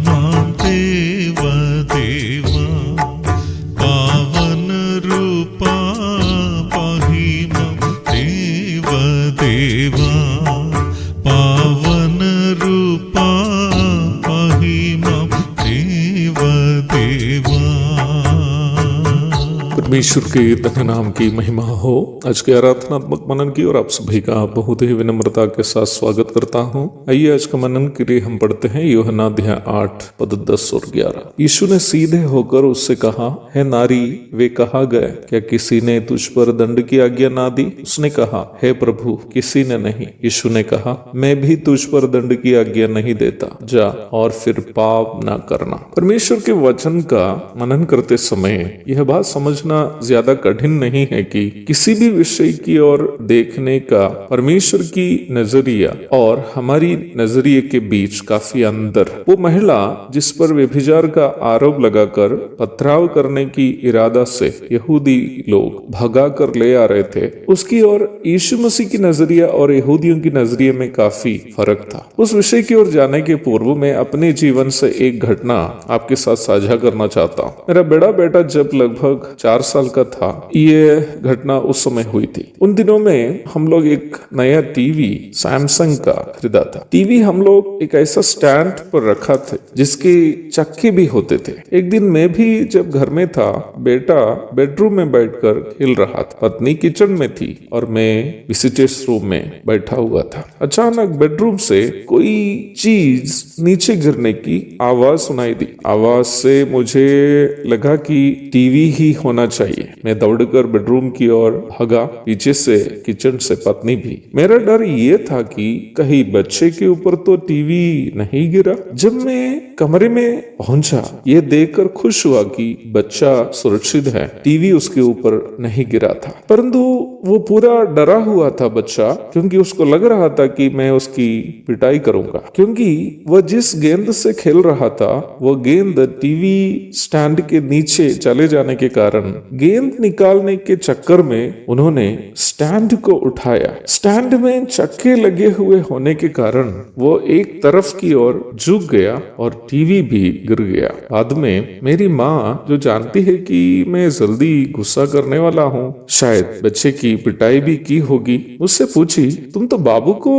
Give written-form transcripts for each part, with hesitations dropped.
मां देव देवा, पावन रूपा पाहि मां देव देवा, पावन रूपा पाहि मां देव देवा। परमेश्वर के धन्य नाम की महिमा हो। आज के आराधनात्मक मनन की और आप सभी का बहुत ही विनम्रता के साथ स्वागत करता हूँ। आइए आज का मनन के लिए हम पढ़ते हैं यूहन्ना अध्याय 8 पद 10 और 11। यीशु ने सीधे होकर उससे कहा, हे नारी, वे कहाँ गए? क्या किसी ने तुझ पर दंड की आज्ञा ना दी? उसने कहा, हे प्रभु, किसी ने नहीं। यीशु ने कहा, मैं भी तुझ पर दंड की आज्ञा नहीं देता, जा और फिर पाप ना करना। परमेश्वर के वचन का मनन करते समय यह बात समझना ज्यादा कठिन नहीं है कि किसी भी विषय की ओर देखने का परमेश्वर की नजरिया और हमारी नजरिए के बीच काफी अंतर। वो महिला जिस पर व्यभिचार का आरोप लगाकर पथराव करने की इरादा से यहूदी लोग भगा कर ले आ रहे थे, उसकी और यीशु मसीह की नजरिया और यहूदियों की नजरिए में काफी फर्क था। उस विषय की ओर जाने के पूर्व मैं अपने जीवन से एक घटना आपके साथ साझा करना चाहता हूँ। मेरा बड़ा बेटा जब लगभग 4 साल का था, ये घटना उस समय हुई थी। उन दिनों में हम लोग एक नया टीवी सैमसंग का खरीदा था। टीवी हम लोग एक ऐसा स्टैंड पर रखा था जिसके चक्के भी होते थे। एक दिन मैं भी जब घर में था, बेटा बेडरूम में बैठकर खेल रहा था, पत्नी किचन में थी और मैं विजिटर्स रूम में बैठा हुआ था। अचानक बेडरूम से कोई चीज नीचे गिरने की आवाज सुनाई दी। आवाज से मुझे लगा कि टीवी ही होना चाहिए। मैं दौड़कर बेडरूम की ओर भागा, पीछे से किचन से पत्नी भी। मेरा डर ये था कि कहीं बच्चे के ऊपर तो टीवी नहीं गिरा। जब मैं कमरे में पहुंचा, ये देखकर खुश हुआ कि बच्चा सुरक्षित है, टीवी उसके ऊपर नहीं गिरा था। परंतु वो पूरा डरा हुआ था बच्चा, क्योंकि उसको लग रहा था कि मैं उसकी पिटाई करूंगा, क्योंकि वह जिस गेंद से खेल रहा था वो गेंद टीवी स्टैंड के नीचे चले जाने के कारण गेंद निकालने के चक्कर में उन्होंने स्टैंड को उठाया। स्टैंड में चक्के लगे हुए होने के कारण वो एक तरफ की ओर झुक गया और टीवी भी गिर गया। बाद में मेरी माँ, जो जानती है कि मैं जल्दी गुस्सा करने वाला हूँ, शायद बच्चे की पिटाई भी की होगी, मुझसे पूछी, तुम तो बाबू को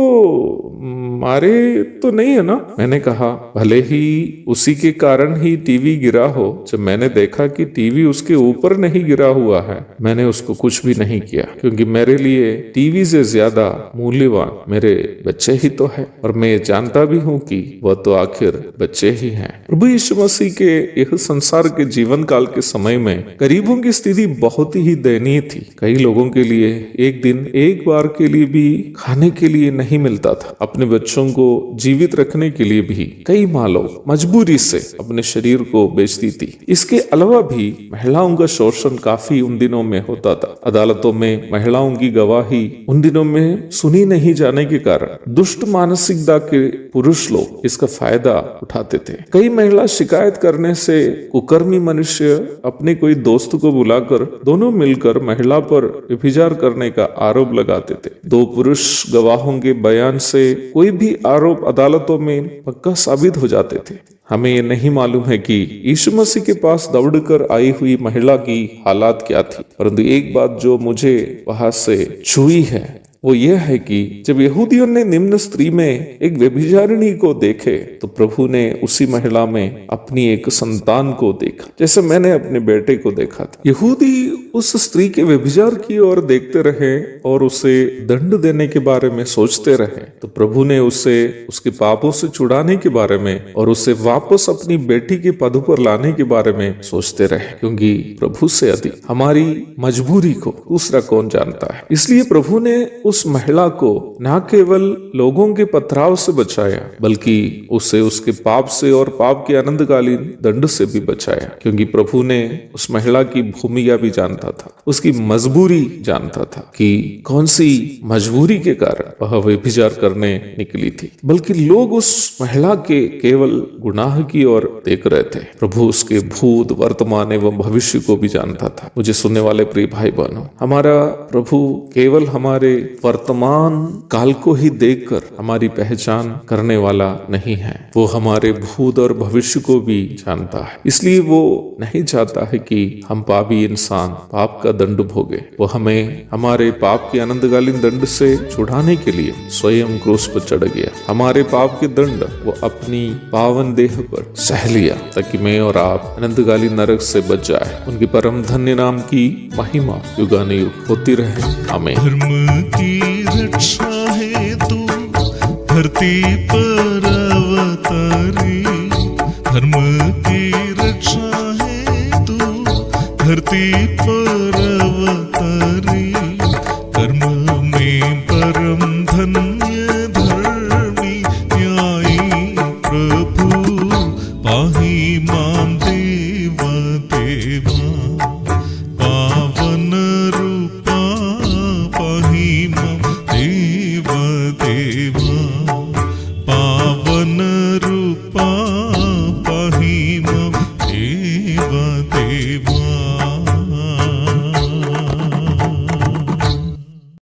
मारे तो नहीं है ना? मैंने कहा, भले ही उसी के कारण ही टीवी गिरा हो, जब मैंने देखा कि टीवी उसके ऊपर नहीं गिरा हुआ है, मैंने उसको कुछ भी नहीं किया, क्योंकि मेरे लिए टीवी से ज्यादा मूल्यवान मेरे बच्चे ही तो है, और मैं जानता भी हूँ कि वह तो आखिर बच्चे ही हैं। प्रभु यीशु मसीह के यह संसार के जीवन काल के समय में गरीबों की स्थिति बहुत ही दयनीय थी। कई लोगों के लिए एक दिन एक बार के लिए भी खाने के लिए नहीं मिलता था। अपने बच्चों को जीवित रखने के लिए भी कई माँ लोग मजबूरी से अपने शरीर को बेचती थी। इसके अलावा भी महिलाओं का शोषण काफी उन दिनों में होता था। अदालतों में महिलाओं की गवाही उन दिनों में सुनी नहीं जाने के कारण दुष्ट मानसिकता के पुरुष लोग इसका फायदा उठाते थे। कई महिला शिकायत करने से कुकर्मी मनुष्य अपने कोई दोस्त को बुलाकर दोनों मिलकर महिला पर व्यभिचार करने का आरोप लगाते थे। 2 पुरुष गवाहों के बयान से कोई भी आरोप अदालतों में पक्का साबित हो जाते थे। हमें ये नहीं मालूम है कि यीशु मसीह के पास दौड़कर आई हुई महिला की हालात क्या थी, परंतु एक बात जो मुझे वहां से छुई है वो यह है कि जब यहूदियों ने निम्न स्त्री में एक व्यभिचारिणी को देखे, तो प्रभु ने उसी महिला में अपनी एक संतान को देखा, जैसे मैंने अपने बेटे को देखा था। यहूदी उस स्त्री के व्यभिचार की ओर देखते रहे और उसे दंड देने के बारे में सोचते रहे, तो प्रभु ने उसे उसके पापों से छुड़ाने के बारे में और उसे वापस अपनी बेटी के पद पर लाने के बारे में सोचते रहे, क्योंकि प्रभु से अधिक हमारी मजबूरी को दूसरा कौन जानता है। इसलिए प्रभु ने उस महिला को न केवल लोगों के पथराव से बचाया, बल्कि उसे उसके पाप से और पाप के अनंतकालीन दंड से भी बचाया, क्योंकि प्रभु ने उस महिला की भूमिका भी जानता था, उसकी मजबूरी जानता था कि कौन सी मजबूरी के कारण वह व्यभिचार करने निकली थी, बल्कि लोग उस महिला के केवल गुनाह की ओर देख रहे थे। प्रभु उसके भूत, वर्तमान एवं भविष्य को भी जानता था। मुझे सुनने वाले प्रिय भाई बहनों, हमारा प्रभु केवल हमारे वर्तमान काल को ही देखकर हमारी पहचान करने वाला नहीं है, वो हमारे भूत और भविष्य को भी जानता है। इसलिए वो नहीं चाहता है कि हम पापी इंसान पाप का दंड भोगे। वो हमें हमारे पाप के अनंतकालीन दंड से छुड़ाने के लिए स्वयं क्रूस पर चढ़ गया। हमारे पाप के दंड वो अपनी पावन देह पर सह लिया ताकि मैं और आप अनंतकालीन नरक से बच जाए। उनकी परम धन्य नाम की महिमा युगानुयुग होती रहे। आमीन। धर्म की रक्षा हेतु धरती पर अवतारी, धर्म की रक्षा हेतु धरती पर अवतारी, कर्म में परम धन्य धर्मी न्यायी प्रभु, पाहि माम देव देवा, पावन रूपा पाहि माम देव देवा, पावन रूपा पाहि माम देव देवा।